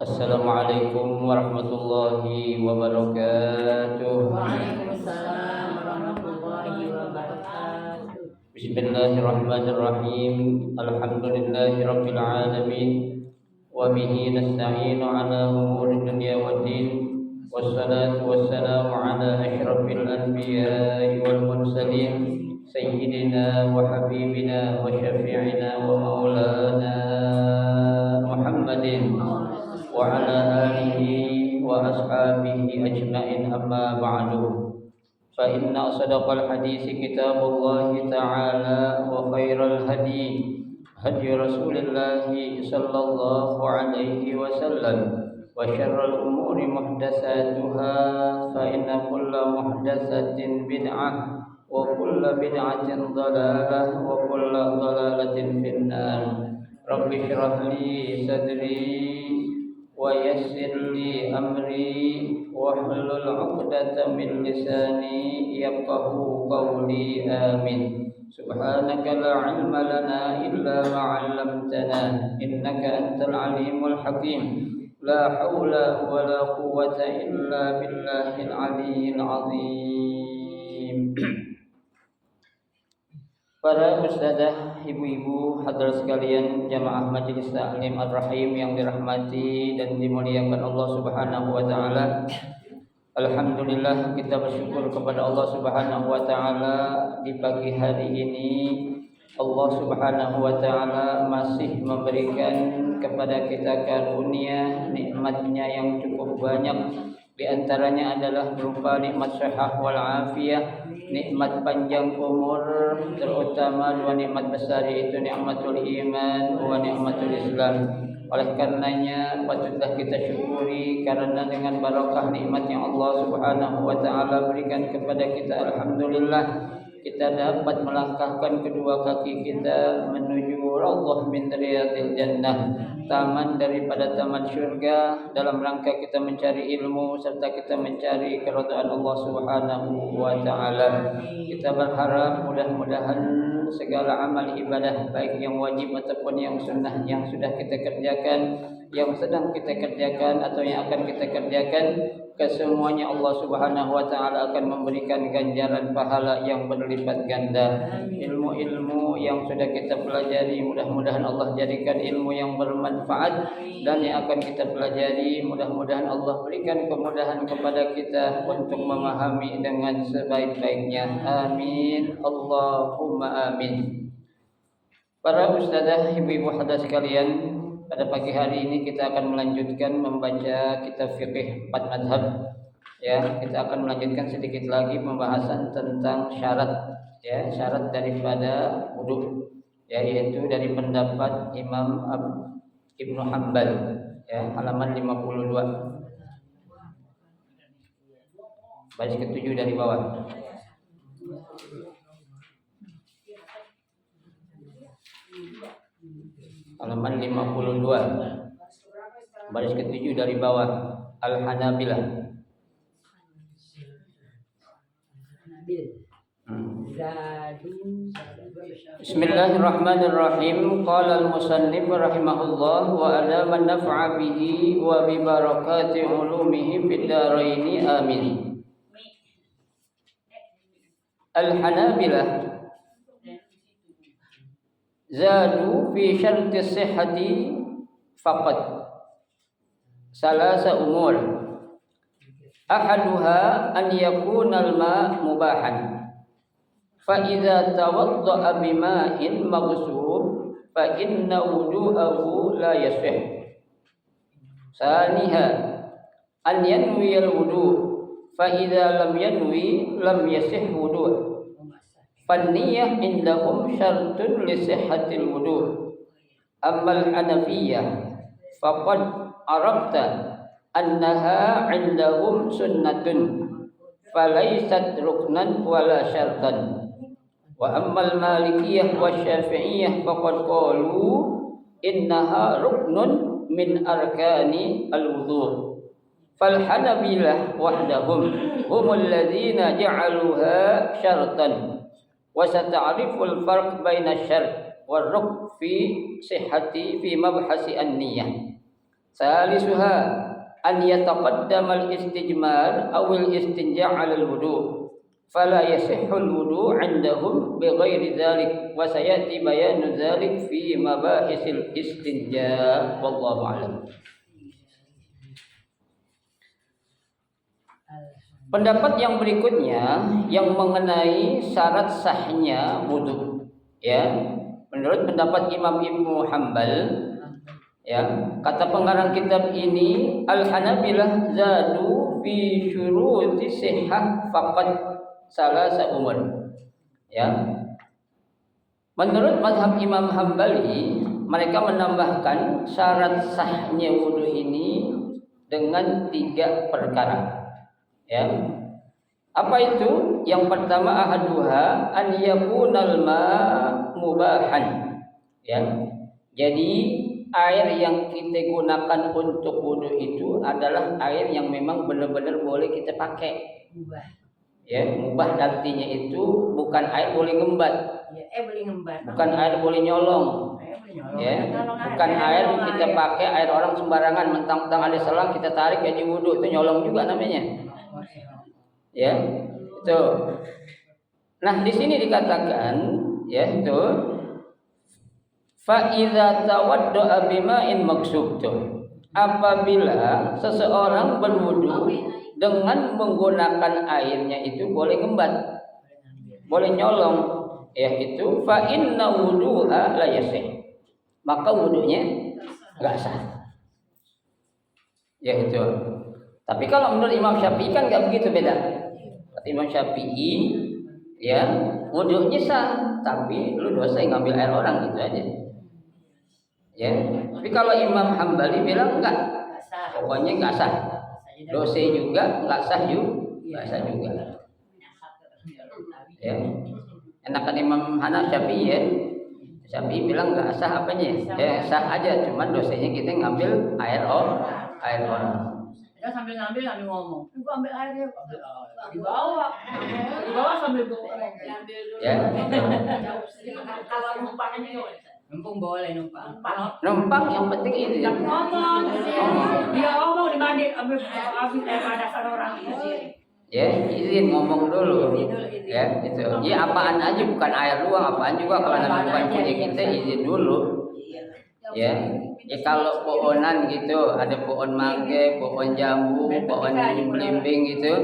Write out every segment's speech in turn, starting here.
Assalamualaikum warahmatullahi wabarakatuh. Waalaikumsalam warahmatullahi wabarakatuh. Bismillahirrahmanirrahim. Alhamdulillahi rabbil alamin. Wa bihi nasta'inu ala umuri dunya waddin. Wassalatu wassalamu ala asyrafil anbiya'i wal mursalin sayyidina wa habibina wa syafi'ina wa maulana Muhammadin wa ala alihi wa ashabihi ajma'in, amma ba'du. Fa inna asdaqal hadisi kitabullahi ta'ala wa khairal hadi hadi Rasulillah sallallahu alaihi wasallam wa syarrul umuri muhdatsatuha fa inna kulla muhdatsatin bid'ah wa kulla bid'atin dhalalah wa kulla dhalalatin finnar. Rabbi shrah li sadri wa yassir li amri wahlul 'uqdatam min lisani yafqahu qawli. Amin. Subhanaka la 'ilma lana illa ma 'allamtana innaka antal 'alimul hakim. La haula wa la quwwata illa billahil 'aliyyil 'azim. Para ustazah, ibu-ibu, hadirin sekalian, jamaah Majelis Ta'lim Ar-Rahim yang dirahmati dan dimuliakan Allah Subhanahu wa taala. Alhamdulillah, kita bersyukur kepada Allah Subhanahu wa taala di pagi hari ini Allah Subhanahu wa taala masih memberikan kepada kita karunia nikmatnya yang cukup banyak. Di antaranya adalah berupa nikmat sehat wal afiyah, nikmat panjang umur, terutama dua nikmat besar, yaitu nikmatul iman wa nikmatul Islam. Oleh karenanya patutlah kita syukuri, karena dengan barakah nikmat yang Allah Subhanahu wa taala berikan kepada kita, alhamdulillah kita dapat melangkahkan kedua kaki kita menuju raudhah min riyadil jannah, taman daripada taman syurga, dalam rangka kita mencari ilmu serta kita mencari keridhaan Allah Subhanahu wa taala. Kita berharap mudah-mudahan segala amal ibadah baik yang wajib ataupun yang sunnah yang sudah kita kerjakan, yang sedang kita kerjakan atau yang akan kita kerjakan, kesemuanya Allah Subhanahu wa taala akan memberikan ganjaran pahala yang berlipat ganda. Ilmu-ilmu yang sudah kita pelajari mudah-mudahan Allah jadikan ilmu yang bermanfaat, dan yang akan kita pelajari mudah-mudahan Allah berikan kemudahan kepada kita untuk memahami dengan sebaik-baiknya. Amin. Allahumma amin. Para ustazah, ibu-ibu hadirin sekalian, pada pagi hari ini kita akan melanjutkan membaca kitab fikih 4 mazhab. Ya, kita akan melanjutkan sedikit lagi pembahasan tentang syarat, ya, syarat daripada wudu, ya, yaitu dari pendapat Imam Ibnu Hanbal, ya, halaman 52. Baris ke-7 dari bawah. Halaman 52, baris ke-7 dari bawah. Al-Hanabilah. Bismillahirrahmanirrahim. Qala al-musannif rahimahullah wa ala man naf'a bihi wa bi barakati ulumihi fid dharain. Amin. Al-Hanabilah zadu fi syarti sihhati faqat salasa umur. Ahaduha an yakuna al-ma' mubahan. Fa idza tawadda'a bima'in maghsub fa inna wudu'ahu la yasih. Saniha an yanwi al-wudu' fa idza lam yanwi lam yasih wudu'. Fanniyah indahum syartun li sihhatil wudu'. Ammal Hanafiyyah faqad arafta annaha indahum sunnatun falaysat ruknan wala syartan. Wa ammal Malikiyyah wa Syafi'iyyah faqad qalu innaha ruknun min arkani al-wudu'. Fal Hanabilah wahdahum humul ladzina ja'aluha syartan. Wa sata'riful farq baina syart wal rukn fi sihhati fi mabhasi an-niyyah. Salisuha an yataqaddama al-istijmar aw al-istinja' 'ala al-wudu' fala yasihhu al-wudu' 'indahum bighairi dzalik wa sayati bayanu dzalik fi mabahisil istinja' wallahu a'lam. Pendapat yang berikutnya yang mengenai syarat sahnya wudu, ya, menurut pendapat Imam Ibnu Hanbal, ya, kata pengarang kitab ini Al-Hanabilah zadu fi syuruti sihhah faqad salasa umur, ya. Menurut mazhab Imam Hambali, mereka menambahkan syarat sahnya wudu ini dengan 3 perkara. Ya. Apa itu? Yang pertama ahaduha an yakunal ma mubahan. Ya. Jadi air yang kita gunakan untuk wudu itu adalah air yang memang benar-benar boleh kita pakai. Mubah. Ya, mubah artinya itu bukan air boleh ngembat. Ya, boleh ngembat. Bukan air boleh nyolong. Ya, bukan air kita pakai air orang sembarangan mentang-mentang ada selang kita tarik jadi wudu, itu nyolong juga namanya. Ya, itu. Nah, di sini dikatakan, ya, itu fa idza tawadda'a bima'in maksub. Apabila seseorang berwudu dengan menggunakan airnya itu boleh ngembat, boleh nyolong, ya, itu fa inna wudu'a la yasih. Maka wudunya enggak sah. Ya, itu. Tapi kalau menurut Imam Syafi'i kan enggak begitu, beda. Kata Imam Syafi'i, ya, wudunya sah, tapi lu dosa yang ngambil air orang gitu aja. Ya. Tapi kalau Imam Hambali bilang enggak, pokoknya enggak sah. Dosa juga enggak sah juga, enggak sah juga. Ya. Enakan Imam Syafi'i, ya. Syafi'i bilang enggak sah apanya? Ya, sah aja, cuman dosanya kita ngambil air orang. Kita sambil ngambil ngomong, gua ambil air ya, dibawa sambil bawa. Ya. Kalau numpang aja numpang boleh numpang. Numpang yang penting itu. Ngomong, dia ngomong di mandi habis ada orang izin. Ya, izin ngomong dulu. Ya, itu. Ya, apaan aja bukan air luang, apaan juga kalau nanti bukan punya kita izin dulu. Ya. Ya kalau pohonan gitu, ada pohon mangga, pohon jambu, pohon belimbing gitu,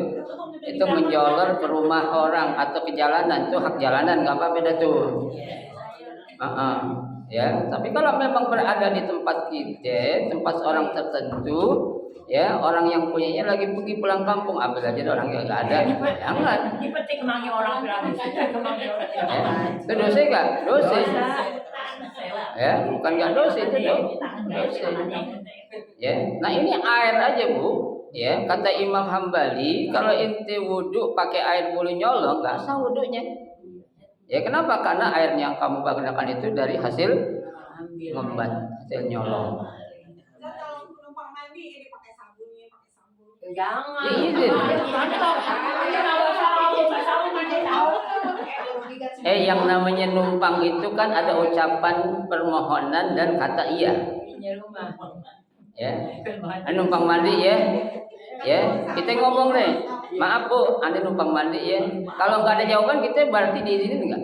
itu menjolor ke rumah orang atau ke jalanan, itu hak jalanan, nggak apa beda tuh. Ya, tapi kalau memang berada di tempat kita, tempat orang tertentu, ya, orang yang punyanya lagi pergi pulang kampung, ambil aja orang yang nggak ada, jangan. Dipetik kemangi orang bilang, kemangi orang. Itu dosa nggak? Dosa. Ya, bukan nggak dosa itu dong. Dosa. Ya, nah ini air aja bu. Ya, kata Imam Hambali, kalau ente wudhu pakai air boleh nyolong, nggak sah wudhunya. Ya, kenapa? Karena air yang kamu gunakan itu dari hasil ngembat, hasil nyolong. Kalau numpang mandi ini pakai sabunnya, pakai sabun. Jangan. Izin. Yang namanya numpang itu kan ada ucapan permohonan dan kata iya. Ya, numpang mandi ya. Ya, kita ngomong deh. Maaf bu, anda numpang mandi ya. Kalau nggak ada jawaban kita berarti diizinin nggak?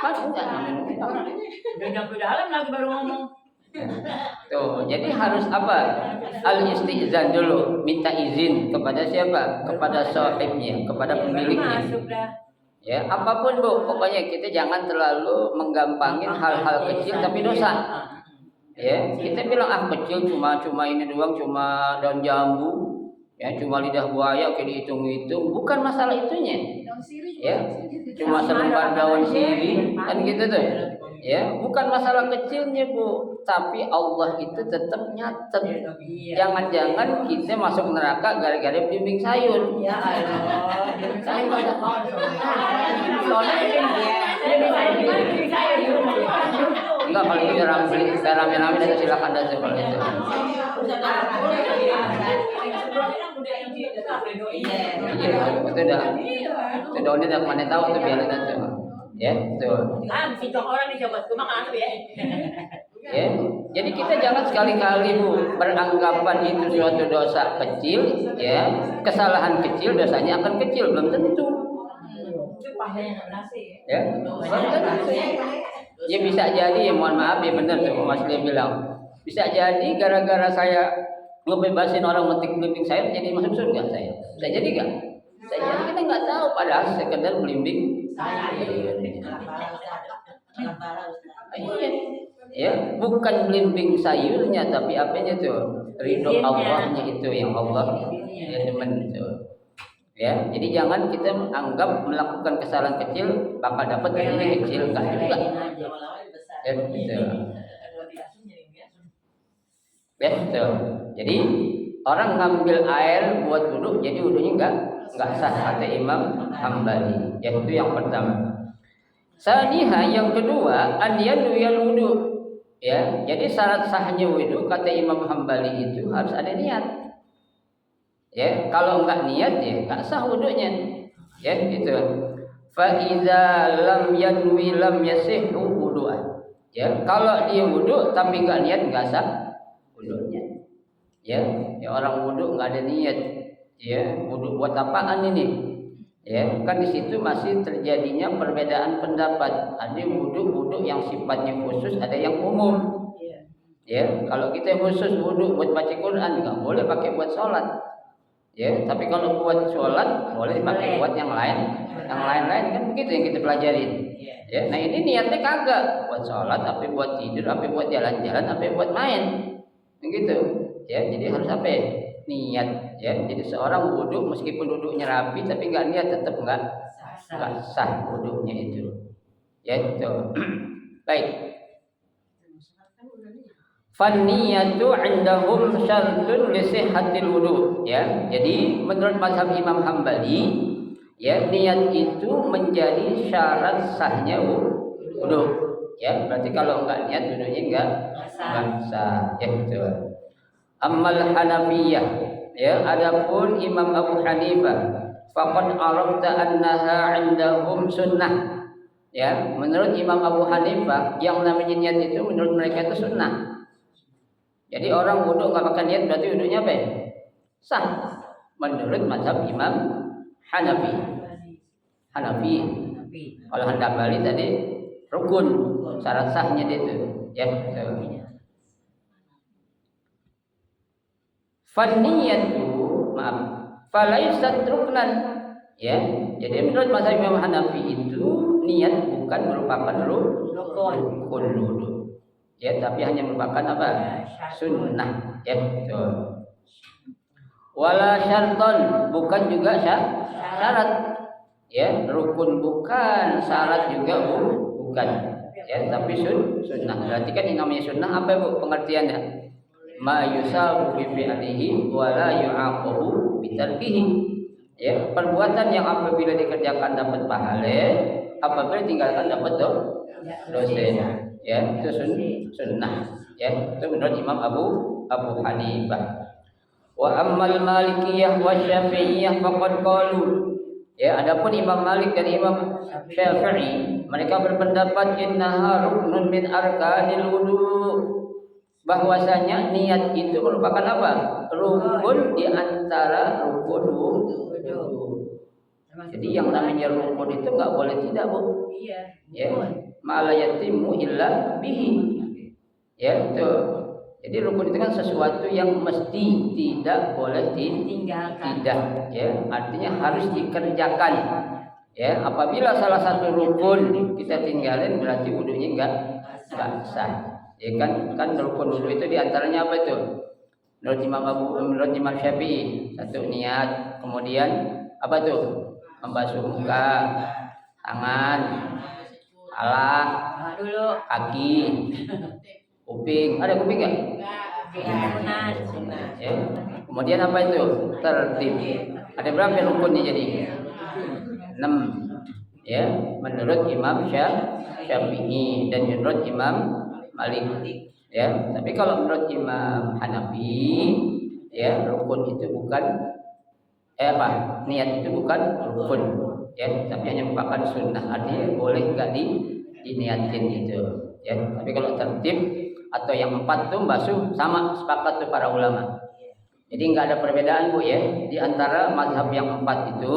Mas enggak. Udah ke dalam lagi baru ngomong. Tuh, jadi harus apa? Al-istizan dulu, minta izin kepada siapa? Kepada sahibnya, kepada pemiliknya. Ya, apapun bu, pokoknya kita jangan terlalu menggampangin hal-hal kecil tapi dosa. Ya, kita bilang kecil cuma ini doang, cuma daun jambu, ya, cuma lidah buaya, kayak dihitung-hitung, bukan masalah itunya. Ya, cuma selembar daun sirih, kan gitu tuh. Ya, bukan masalah kecilnya bu, tapi Allah itu tetap nyatet. Jangan-jangan kita masuk neraka gara-gara bimbing sayur. Ya Allah, saya banyak banget. Enggak, kalau itu rame-rame dan silakan aja kalau itu. Iya, itu daunnya udah mana tahu tuh biarin aja. Ya, tuh. Si orang dicoba cuma kan ya. Ya, jadi kita jangan sekali-kali Bu beranggapan itu suatu dosa kecil, ya, kesalahan kecil dosanya akan kecil, belum tentu. Ya, belum tentu. Ya bisa jadi, ya mohon maaf ya benar tuh Mas Lia bilang, bisa jadi gara-gara saya ngebebasin orang metik belimbing saya jadi masuk surga saya. Bisa jadi nggak? Bisa jadi, kita nggak tahu padahal sekedar belimbing. Iya. Ya, bukan belimbing sayurnya tapi apanya tuh? Ridho Allahnya itu yang Allah ya demen itu. Ya, jadi jangan kita menganggap melakukan kesalahan kecil bakal dapat gajinya kecil, enggak juga. Ya, betul. Betul. Jadi orang ngambil air buat wudhu, jadi wudhunya enggak sah kata Imam Hambali. Itu yang pertama. Saniha yang kedua, an yanwiyal wudu. Ya, jadi syarat sahnya wudu kata Imam Hambali itu harus ada niat. Ya, kalau enggak niat ya enggak sah wudunya. Ya, gitu. Fa idza lam yanwi lam yasihhu wudu'an. Ya, kalau dia wudu tapi enggak niat enggak sah wudunya. Ya, orang wudu enggak ada niat. Ya, wudu buat apaan ini? Ya, kan di situ masih terjadinya perbedaan pendapat. Ada wudu yang sifatnya khusus, ada yang umum. Ya, kalau kita khusus wudu buat baca Quran nggak boleh pakai buat sholat. Ya, tapi kalau buat sholat boleh pakai buat yang lain. Yang lain-lain kan begitu yang kita pelajarin. Ya, nah ini niatnya kagak buat sholat, tapi buat tidur, tapi buat jalan-jalan, tapi buat main. Begitu. Ya, jadi harus apa? Niat. Ya, jadi seorang wudu meskipun duduknya rapi tapi nggak niat tetap nggak sah wudunya itu. Ya itu. Baik. Fanniyatu 'indahum syartun li sihhatil wudu. Ya, jadi menurut mazhab Imam Hambali, ya niat itu menjadi syarat sahnya wudu. Ya, berarti kalau enggak niat wudunya enggak sah. Ya itu. Ammal Hanafiyah, ya adapun Imam Abu Hanifah, faqad arafta annaha 'indahum sunnah. Ya, menurut Imam Abu Hanifah yang namanya niat itu menurut mereka itu sunnah. Jadi orang wudu enggak pakai niat berarti wudunya apa? Sah. Menurut mazhab Imam Hanafi. Kalau Hambali tadi rukun, syarat sahnya itu. Ya, Fanniyatu falaisat ruknan. Ya, jadi menurut mazhab Imam Hanafi itu niat bukan merupakan rukun wudu. Ya, tapi hanya merupakan apa? Sunnah. Ya, betul. Wala syarton, bukan juga syarat. Ya, rukun bukan, syarat juga bukan. Ya, tapi sunnah. Berarti kan yang namanya sunnah apa Bu pengertiannya? Ma yusabu bi fi'lihi wa la yu'aqabu bi tarkihi. Ya, perbuatan yang apabila dikerjakan dapat pahala, apabila ditinggalkan dapat dosa. Ya, itu sunnah. Ya, itu menurut Imam Abu Hanifah. Wa ammal Malikiyah wa Syafi'iyah faqad qalu. Ya, adapun Imam Malik dan Imam Syafi'i, mereka berpendapat innaha ruknun min arkanil wudu. Bahwasanya niat itu merupakan apa? Rukun di antara rukun wudu. Jadi yang namanya rukun itu enggak boleh tidak, Bu. Iya. Ya. Ma la yatimu illa bihi. Ya, itu. Jadi rukun itu kan sesuatu yang mesti tidak boleh ditinggalkan. Tidak, ya. Artinya harus dikerjakan. Ya, apabila salah satu rukun kita tinggalin berarti wudunya enggak sah. Ya kan rukun wudu itu diantaranya apa itu? Menurut Imam Syafi'i satu niat, kemudian apa tuh? Membasuh muka, tangan, kepala, kaki, kuping. Ada kuping nggak? Ya. Kemudian apa itu? Tertib. Ada berapa rukunnya jadi? 6. Ya, menurut Imam Syafi'i dan menurut Imam Malik. Ya, tapi kalau menurut Imam Hanafi, ya rukun itu bukan niat itu bukan rukun, ya, tapi hanya merupakan sunnah. Artinya boleh enggak diniatin itu, ya. Tapi kalau tertib atau yang 4 tuh basuh sama, sepakat tuh para ulama. Jadi nggak ada perbedaan Bu ya di antara mazhab yang 4 itu,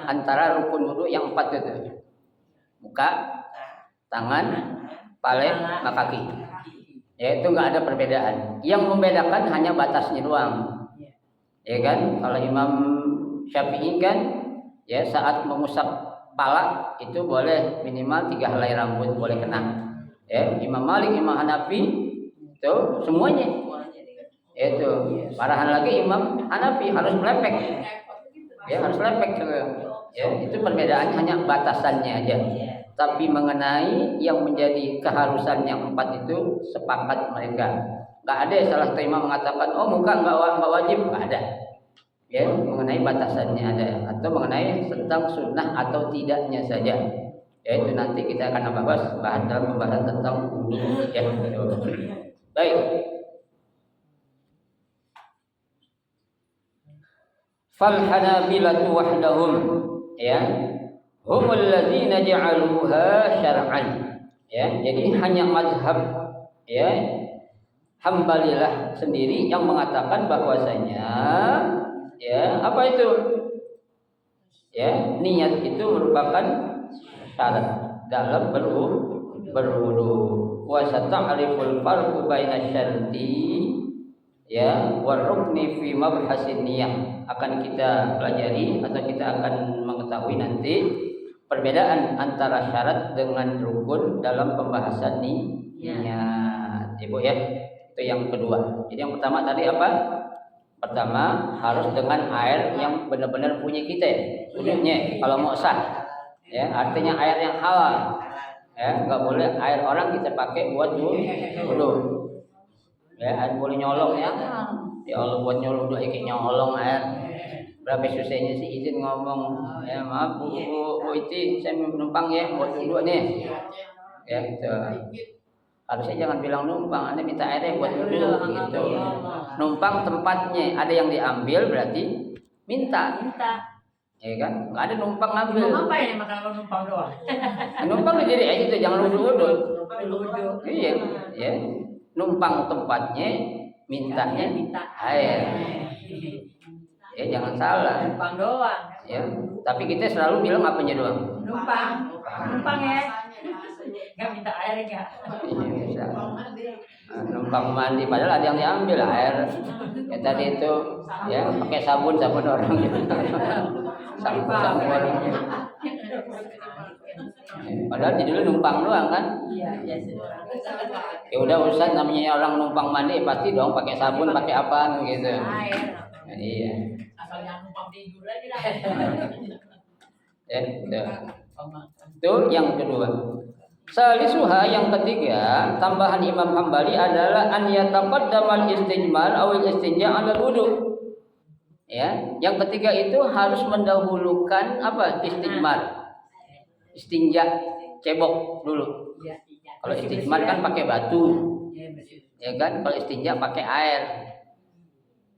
antara rukun wudu yang 4 itu. Muka, tangan, kepala, sama kaki. Ya itu nggak ada perbedaan. Yang membedakan hanya batasnya doang. Ya kan? Kalau Imam Syafi'i kan ya saat mengusap kepala itu boleh minimal 3 helai rambut boleh kena. Ya, Imam Malik, Imam Hanafi itu semuanya. Itu parahan lagi Imam Hanafi harus melepek. Ya harus lepek. Ya itu perbedaan hanya batasannya aja. Tapi mengenai yang menjadi keharusan yang 4 itu sepakat mereka. Nggak ada salah satu imam mengatakan oh muka nggak wajib, nggak ada. Ya mengenai batasannya ada, atau mengenai tentang sunnah atau tidaknya saja. Yaitu nanti kita akan bahas dalam pembahasan tentang wudu. Ya. Baik. Fal hanabilatu wahdahum ya humul ladzina ja'aluha syar'an ya jadi hanya mazhab ya Hambalilah sendiri yang mengatakan bahwasanya ya apa itu ya niat itu merupakan syarat dalam berwudu wa sata'riful farqu baina syarti ya warukni fi mabhasin niyah akan kita pelajari atau kita akan mengetahui nanti perbedaan antara syarat dengan rukun dalam pembahasan niat. Ibu ya, itu yang kedua. Jadi yang pertama tadi apa? Pertama harus dengan air yang benar-benar punya kita wudhunya kalau mau sah. Ya, artinya air yang halal. Ya, enggak boleh air orang kita pakai buat wudu. Ya, air boleh nyolong ya. Ya Allah buat nyolong udah iki nyolong air. Berapa susahnya sih izin ngomong. Ya maaf Bu Iti, saya numpang ya buat wudu nih. Ya gitu. Harusnya jangan bilang numpang, Anda minta airnya buat wudu gitu. Numpang tempatnya ada yang diambil berarti minta. Ya kan? Enggak ada numpang ngambil. Apa ini makan kalau numpang doang? Numpang jadi aja itu jangan wudu-wudu. Iya, ya. Numpang tempatnya mintanya air. Ya jangan salah. Numpang doang. Ya, tapi kita selalu bilang apanya doang? Numpang ya. Enggak minta air enggak? Iya bisa. Numpang mandi padahal ada yang diambil air. Ya tadi itu ya pakai sabun orang gitu. Sabun orang. Padahal di dulu numpang doang kan? Iya. Ya udah Ustaz namanya orang numpang mandi pasti dong pakai sabun pakai apa gitu. Air. Iya. Asal jangan numpang tidur lagi dah. Ya, itu yang kedua. Salisuha yang ketiga, tambahan Imam Hambali adalah an yataqaddamal istijmar awil istinja 'ala wudu. Ya, yang ketiga itu harus mendahulukan apa? Istijmar. Istinja, cebok dulu. Kalau istijmar kan pakai batu. Ya kan? Kalau istinja pakai air.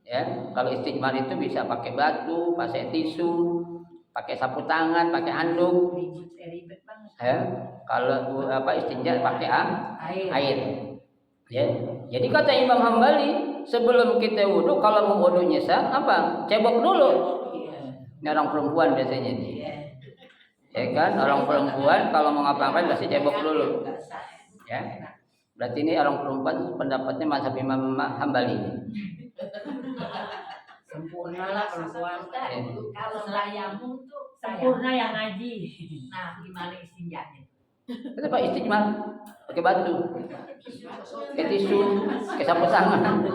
Ya, kalau istijmar itu bisa pakai batu, pakai tisu, pakai sapu tangan, pakai anduk. Ya, kalau apa istinja pakai air. Ya. Jadi kata Imam Hambali, sebelum kita wudu kalau mau wudunya sah apa? Cebok dulu. Ini orang perempuan biasanya nih. Ya kan, orang perempuan kalau mau ngapa-ngapain pasti cebok dulu. Ya. Berarti ini orang perempuan pendapatnya mazhab Imam Hambali. Sempurna lah perempuan. Kalau saya tuh Sempurna yang ngaji. nah gimana istinjanya? Itu Pak istijmar pakai batu, pakai tisu, pakai sapu tangan.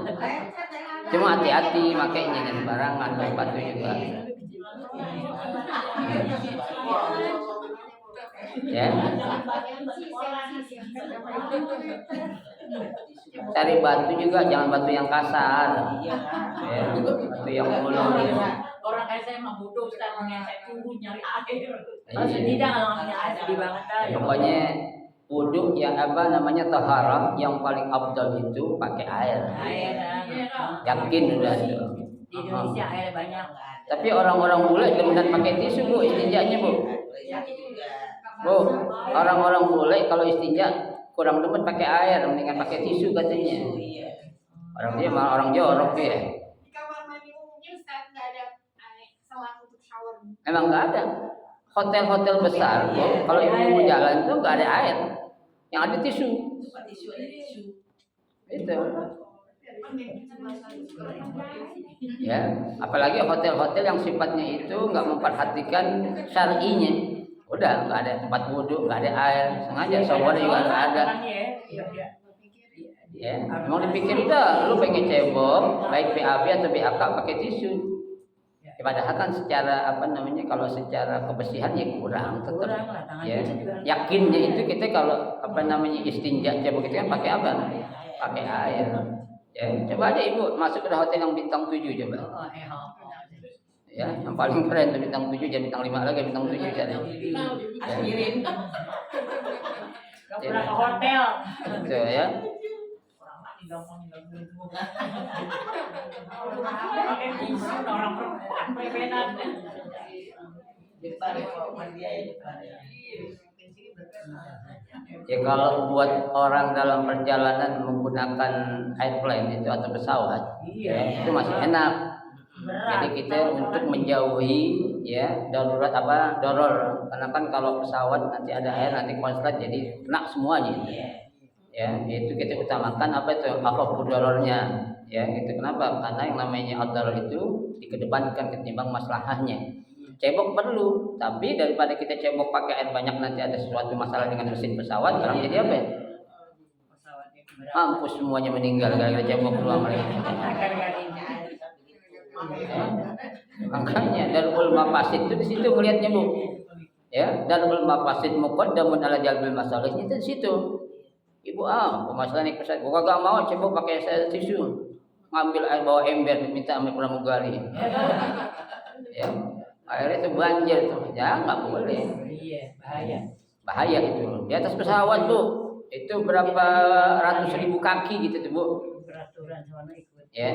Cuma hati-hati makainya dan barangan pakai batu juga. Ya. Cari batu juga jangan batu yang kasar. Ya, batu yang mulus. Orang kayak saya mah butuh Ustaz saya turun nyari air. Iya. Tidak kalau punya air sedih banget dah. Pokoknya wudu yang apa namanya taharah yang paling afdal itu pakai air. Air. Yakin udah itu. Di Indonesia air banyak. Tapi orang-orang bule demen pakai tisu Bu istinjanya Bu. Bu, orang-orang bule kalau istinja kurang demen pakai air, mendingan pakai tisu katanya. Orang dia malah orang jorok dia. Di kamar mandi umumnya Ustaz nggak ada selang untuk shower. Emang nggak ada. Hotel-hotel besar, kalau ibu mau jalan itu nggak ada air, yang ada tisu. Itu. Ya, apalagi hotel-hotel yang sifatnya itu nggak memperhatikan syar'inya. Udah nggak ada tempat wudhu, nggak ada air, sengaja shower juga nggak ada. Ya, emang dipikir udah, lu pengen cebok, baik BAB atau BAK pakai tisu. Ya, padahal kan secara kalau secara kebersihan ya kurang tetap. Ya, yakinnya itu kita kalau istinja cebok itu kan pakai apa? Pakai air. Ya, coba aja ibu masuk ke hotel yang bintang 7 coba. Ya, yang paling keren tuh bintang 7, jangan bintang 5 lagi, bintang 7 jadi. Asirin. Gak pernah ke hotel. Gitu ya. Pakai tisu orang perempuan. Ya kalau buat orang dalam perjalanan menggunakan airplane itu atau pesawat, ya, itu masih enak. Jadi kita untuk menjauhi ya darurat doror, karena kan kalau pesawat nanti ada air nanti konslet jadi kena semuanya. Ya, itu kita utamakan apapun dorornya. Ya, gitu. Kenapa? Karena yang namanya outdoor itu dikedepankan ketimbang masalahnya. Cebok perlu, tapi daripada kita cebok pakai air banyak nanti ada sesuatu masalah dengan mesin pesawat, orang jadi apa? Mampus semuanya meninggal gara-gara cebok doang mereka. Makanya Darul Mafasid itu di situ melihatnya Bu. Ya, Darul Mafasid muqaddamun ala jalbil masalih itu di situ. Ibu pemasalah nih pesawat, gua kagak mau cebok pakai tisu. Ngambil air bawa ember minta sama pramugari. Ya. Akhirnya itu banjir tuh, ya nggak boleh. Iya, bahaya. Bahaya itu. Di atas pesawat Bu, itu berapa ratus ribu kaki gitu tuh Bu. Peraturan sana ikut. Ya,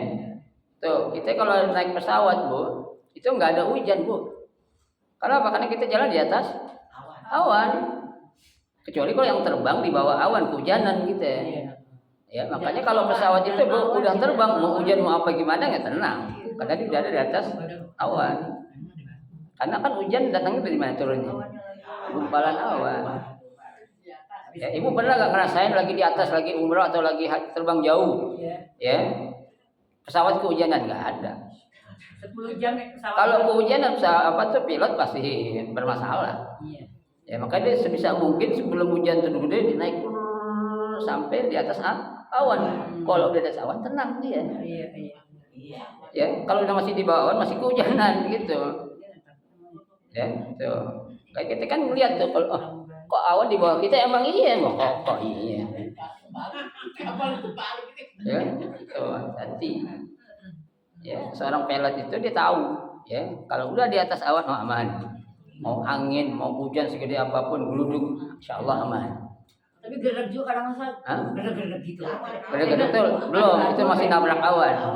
tuh kita kalau naik pesawat Bu, itu nggak ada hujan Bu. Karena apa? Karena kita jalan di atas awan. Kecuali kalau yang terbang di bawah awan, kehujanan gitu ya. Ya, makanya kalau pesawat itu Bu udah terbang, mau hujan mau apa gimana nggak tenang. Karena dia udah ada di atas awan. Karena kan hujan datangnya dari mana turunnya? Gumpalan awan. Ya, ibu pernah gak ngerasain lagi di atas lagi umroh atau lagi terbang jauh? Ya, pesawat kehujanan nggak ada. 10 jam pesawat. Kalau kehujanan pilot pasti bermasalah. Ya makanya dia sebisa mungkin sebelum hujan turun gede dinaik sampai di atas awan. Kalau udah di atas awan tenang dia. Ya, kalau udah masih di bawah awan masih kehujanan gitu. Ya, tuh. Kayak kita kan melihat tuh kalau kok awan di bawah kita emang iya, kok iya. Ya, tuh hati. Ya, seorang pilot itu dia tahu, ya, kalau udah di atas awan aman. Mau angin, mau hujan segede apapun geluduk, insyaallah aman. Tapi gerak juga kadang-kadang. Gerak-gerak gitu. Gerak-gerak tuh belum, itu masih nabrak awan.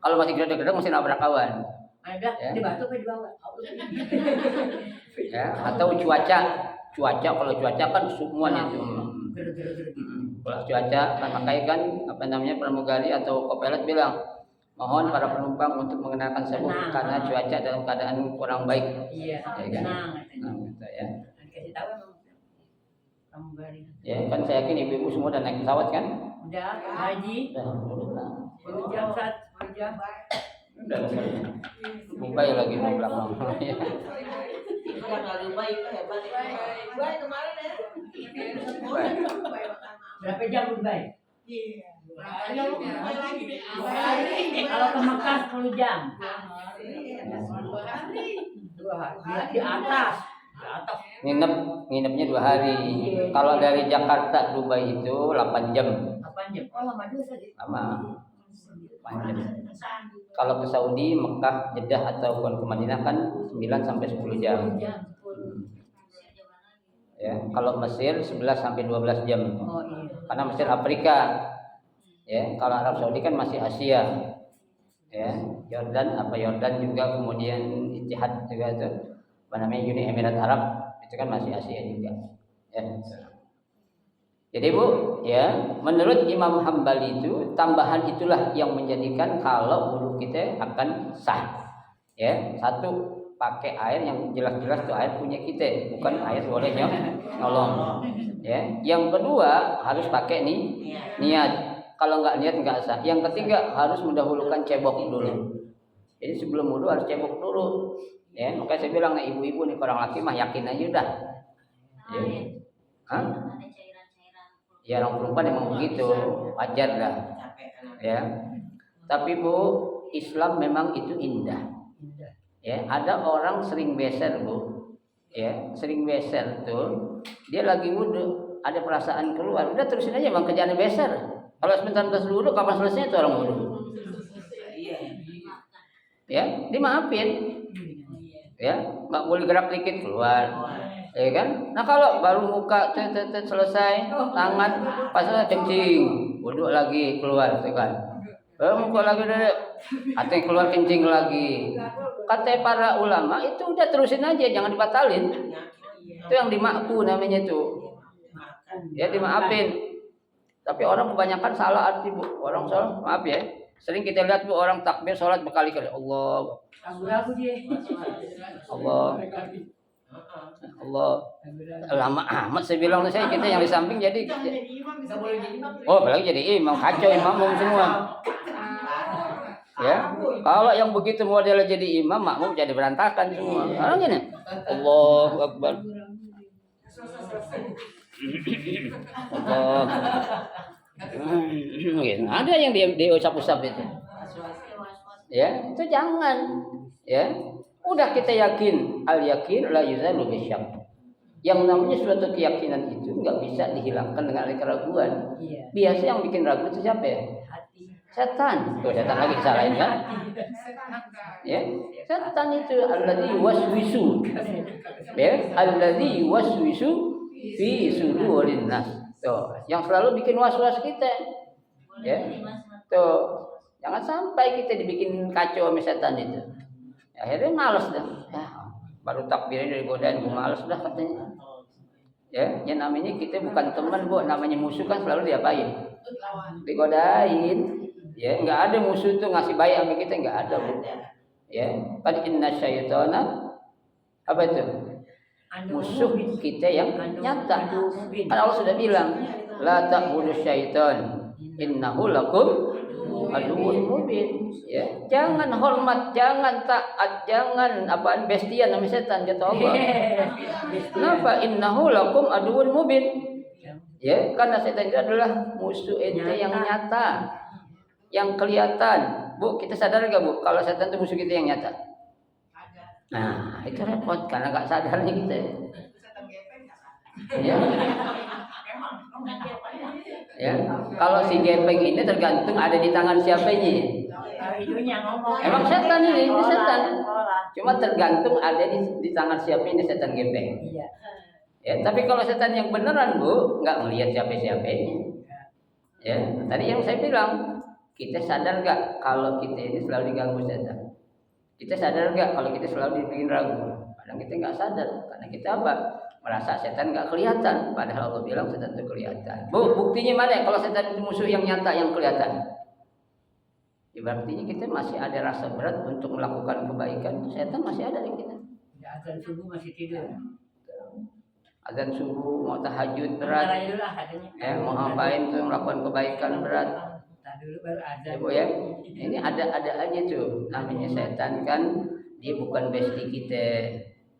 Kalau masih gerak-gerak masih nabrak awan. Ya. Di batu apa di bawah? Ya, atau cuaca kalau cuaca kan semuanya itu. Kalau cuaca kan makanya kan pramugari atau kopilot bilang mohon para penumpang untuk mengenakan sabuk karena cuaca dalam keadaan kurang baik. Iya, ya kan? Gitu ya. Dikasih tahu pramugari. Ya, kan saya yakin ibu-ibu semua udah naik pesawat kan? Udah, haji. Udah. 10 jam. Udah Dubai lagi mau belakang. Dubai kemarin ya. Berapa jam Dubai? Iya. Kalau ke Mekah 10 jam. 2 hari di atas. Nginepnya 2 hari. Kalau dari Jakarta Dubai itu 8 jam. 8 jam. Oh, lama juga tadi. Lama. 8 jam. Kalau ke Saudi, Mekah, Jeddah ataupun ke Madinah kan 9 sampai 10 jam. Ya, kalau Mesir 11 sampai 12 jam. Oh, iya. Karena Mesir Afrika. Ya, kalau Arab Saudi kan masih Asia. Ya, Yordan juga kemudian Ittihad juga itu Uni Emirat Arab itu kan masih Asia juga. Ya. Jadi Bu, ya, menurut Imam Hambali itu tambahan itulah yang menjadikan kalau wudu kita akan sah. Ya, satu pakai air yang jelas-jelas itu air punya kita, bukan air boleh nyolong. Ya, yang kedua harus pakai niat. Kalau nggak niat nggak sah. Yang ketiga harus mendahulukan cebok dulu. Jadi sebelum wudu harus cebok dulu. Ya, makanya saya bilang nih ibu-ibu nih orang laki mah yakin aja udah. Ya. Hah? Ya orang perempuan emang begitu, wajar lah. Ya. Tapi Bu, Islam memang itu indah. Ya, ada orang sering beser Bu. Ya, sering beser tuh. Dia lagi wudu, ada perasaan keluar. Udah terusin aja bang kerjaan beser. Kalau sebentar wudu kapan selesai itu orang wudu? Ya, dimaafin. Ya, nggak boleh gerak dikit keluar. Ya kan? Nah kalau baru muka selesai, tangan pasal kencing, wudhu lagi keluar, itu kan? Baru muka lagi deh, hati keluar kencing lagi. Kata para ulama itu udah terusin aja, jangan dibatalin. Itu yang dimaafkan namanya itu. Ya dimaafin. Tapi orang kebanyakan salah arti Bu. Orang salah, maaf ya. Sering kita lihat Bu orang takbir sholat berkali-kali. Allah. Allah. Allah lama amat saya bilang saya kita yang di samping jadi apalagi jadi imam kacau imam semua ya kalau yang begitu model jadi imam makmum jadi berantakan semua orang gini Allahu Akbar Allah ada yang di usap-usap itu ya itu jangan ya. Udah kita yakin, al-yakin la yuzalu bisyak. Yang namanya suatu keyakinan itu nggak bisa dihilangkan dengan keraguan. Iya. Biasa yang bikin ragu itu siapa ya? Setan. Tuh setan lagi disalahin kan? Ya, setan itu alladzi yuwaswisu. Ya, alladzi yuwaswisu fi sudurin nas. Tuh, yang selalu bikin was-was kita. Ya. Tuh, jangan sampai kita dibikin kacau sama setan itu. Akhirnya malas dah. Ya, baru takbirnya dari godain, gue malas dah katanya. Ya, yang namanya kita bukan teman Bu, namanya musuh kan selalu diapain? Digodain. Ya, nggak ada musuh tuh ngasih baik sama kita nggak ada Bu. Ya, qad inna syaitana apa itu? Musuh kita yang nyata. Kan Allah sudah bilang, la ta'budu syaitan innahu lakum aduun mubin. Ya, jangan hormat, jangan taat, jangan apaan bestian sama setan kata Allah. Kenapa? Innahu lakum aduun mubin. Ya, karena setan itu adalah musuh ente yang nyata, yang kelihatan. Bu, kita sadar enggak Bu kalau setan itu musuh kita yang nyata? Nah, itu repot karena enggak sadarnya kita. Ya. Ya, kalau si gepeng ini tergantung ada di tangan siapanya. Emang setan ini setan. Cuma tergantung ada di tangan siapa ini setan gepeng. Ya, tapi kalau setan yang beneran Bu, nggak melihat siapa-siapanya. Ya, tadi yang saya bilang, kita sadar nggak kalau kita ini selalu diganggu setan? Kita sadar nggak kalau kita selalu dibikin ragu? Kadang kita nggak sadar karena kita apa? Merasa setan nggak kelihatan, padahal Allah bilang setan itu kelihatan. Bu, buktinya mana kalau setan itu musuh yang nyata yang kelihatan? Ya, berarti kita masih ada rasa berat untuk melakukan kebaikan. Setan masih ada di kita. Azan subuh masih tidur. Azan subuh mau tahajud berat. Ya, mau ngapain tuh melakukan kebaikan berat. Dulu baru azan. Ya, Bu ya. Ini ada aja tuh. Namanya setan kan dia bukan bestie kita.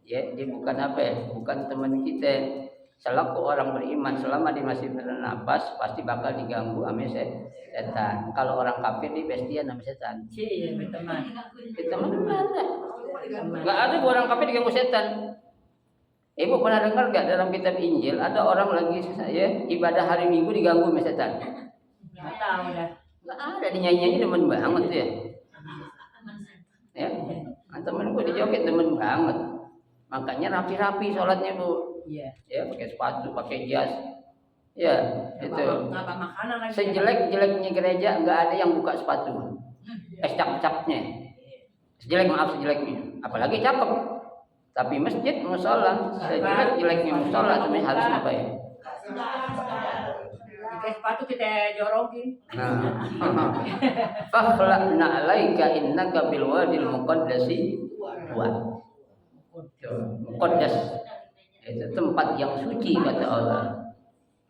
Ya, dia bukan apa ya, bukan teman kita. Selaku orang beriman selama dia masih bernapas pasti bakal diganggu sama setan. Kalau orang kafir dia bestian sama setan. Iya, berteman. Teman mana? Enggak ada orang kafir diganggu setan. Ibu pernah dengar enggak dalam kitab Injil ada orang lagi ya ibadah hari Minggu diganggu sama setan? Enggak tahu dah. Enggak ada, dinyanyi-nyanyi demen banget ya. Ya, temen gue dijoget demen banget. Makanya rapi-rapi sholatnya Bu. Iya. Ya pakai sepatu, pakai jas. Ya itu. Apa makanan lagi? Sejelek-jeleknya gereja nggak ada yang buka sepatu. Cap-capnya. Sejeleknya. Apalagi cakep. Tapi masjid musola, sejelek-jeleknya musola tapi harus apa ya? Pakai sepatu kita jorokin. Fakhla'na 'alaika innaka bil wadil muqaddasi tuwa. Muqaddas itu tempat yang suci kata Allah.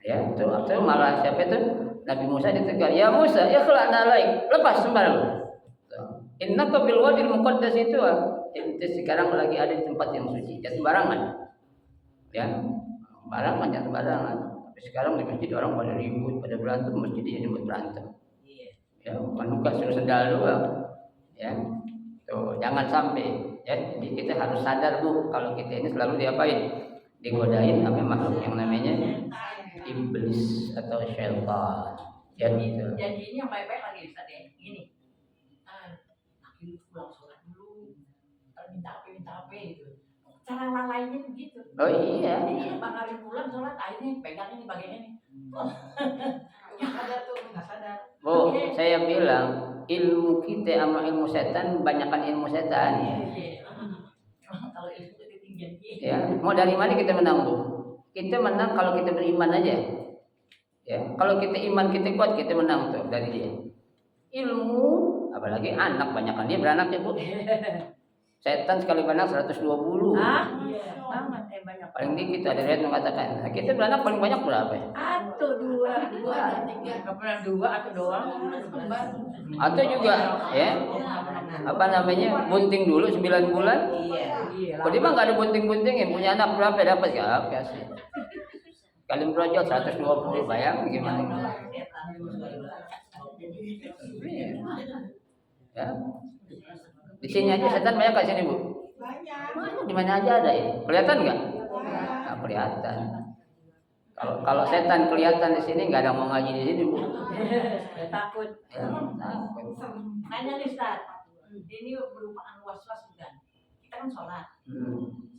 Ya, itu malah siapa itu? Nabi Musa ditegur, "Ya Musa, ikhla'na 'alaik, lepas sembarang." Innaka bil wadil muqaddas itu ente sekarang lagi ada di tempat yang suci, jangan sembarangan. Ya, sembarangan jangan sembarangan. Tapi sekarang di masjid orang pada ribut, pada berantem, masjid ini buat berantem. Ya, bukan buka suruh sendal doang. Ya, tuh jangan sampai. Ya, jadi kita harus sadar Bu, kalau kita ini selalu diapain? Digodain sama makhluk yang namanya iblis atau syaitan. Jadi itu. Jadi ini yang baik-baik lagi Ustaz ya. Gini. Laki lu pulang sholat dulu. Minta apa gitu. Cara lalainya begitu. Oh iya. Iya, Bang Ari pulang sholat akhirnya pegang ini bagian ini. Nggak sadar tuh, nggak sadar. Bu, saya bilang ilmu kita sama ilmu setan banyakkan ilmu setan. Iya. Kalau ilmu ketinggian dia. Ya, mau dari mana kita menang Bu? Kita menang kalau kita beriman aja. Ya, kalau kita iman kita kuat kita menang tuh dari dia. Ilmu, apalagi anak banyakkan dia beranak ya Bu. Setan sekali beranak 120. Banget banyak. Paling dikit ada riwayat mengatakan. Nah, kita beranak paling banyak berapa ya? Atau dua, nggak pernah dua atau doang. Atau juga ya apa namanya bunting dulu 9 bulan. Iya. Kalau dia mah nggak ada bunting-bunting yang punya anak berapa dapat ya? Kasih. Kali merojot 120 bayang gimana? Ya. Di sini aja setan banyak kat sini Bu. Banyak. Di mana aja ada ini. Kelihatan nggak? Nggak kelihatan. Kalau setan kelihatan di sini nggak ada yang mau ngaji di sini Bu. Takut. Ya, takut. Makanya nih Ustaz, ini berupa was-was bukan? Kita kan sholat.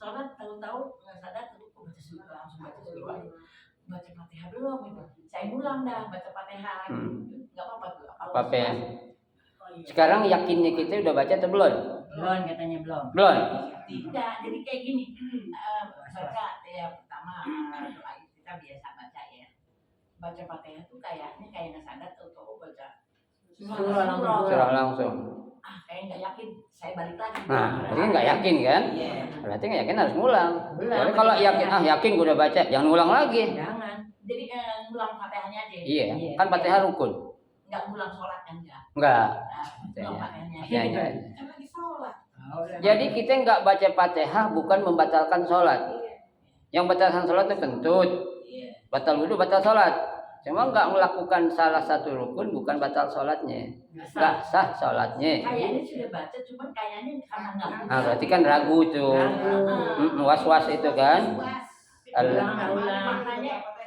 Sholat tahu-tahu nggak sadar terus baca surah langsung baca surah. Baca Fatihah belum gitu. Saya ngulang dah baca Fatihah. Nggak apa-apa tuh. Apa ya? Sekarang yakinnya kita udah baca atau belum? Belum katanya belum. Belum. Tidak, jadi kayak gini. Baca ya pertama doa kita biasa baca ya. Baca Fatihah tuh kayaknya kayak nggak sadar tahu-tahu baca Surah langsung. kayak nggak yakin. Saya balik lagi. Nah, berarti nggak yakin kan? Iya. Berarti nggak yakin harus ngulang. Jadi kalau yakin yakin gue udah baca, jangan ngulang lagi. Jangan. Jadi ngulang Fatihahnya aja. Iya, kan Fatihah rukun. Nggak ngulang sholatnya enggak. Enggak. Ngulang Fatihahnya. Ya, ya. Kan lagi sholat. Jadi kita nggak baca Fatihah bukan membatalkan sholat. Yang membatalkan sholat itu kentut, batal wudhu, batal sholat. Cuma nggak melakukan salah satu rukun bukan batal sholatnya, nggak sah sholatnya. Kayaknya sudah baca, cuman kayaknya karena nggak. Nah, berarti kan ragu tuh, was-was itu kan.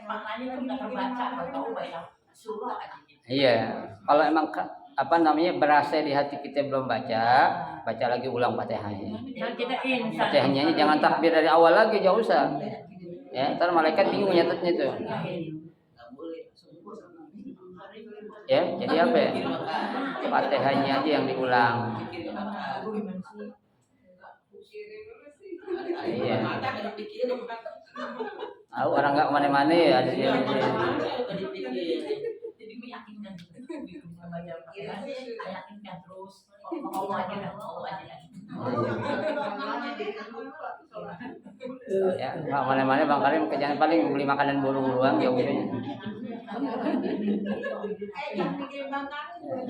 Maknanya tuh nggak terbaca, atau baca surah aja. Iya, kalau emang apa namanya berasa di hati kita belum baca, baca lagi ulang Fatihahnya. Nah, kita insan. Fatihahnya jangan takbir dari awal lagi, jauh usah. Ya, ntar malaikat bingung nyatetnya tuh. Ya, jadi apa ya? Fatihahnya aja yang diulang. Iya. Tahu orang nggak kemana-mana ya ada dia. Jadi meyakinkan meyakinkan terus ngomong aja ngomong aja. Ya, nggak kemana-mana Bang Karim kerjaan paling beli makanan burung-buruan ya udah. Yang bikin makanan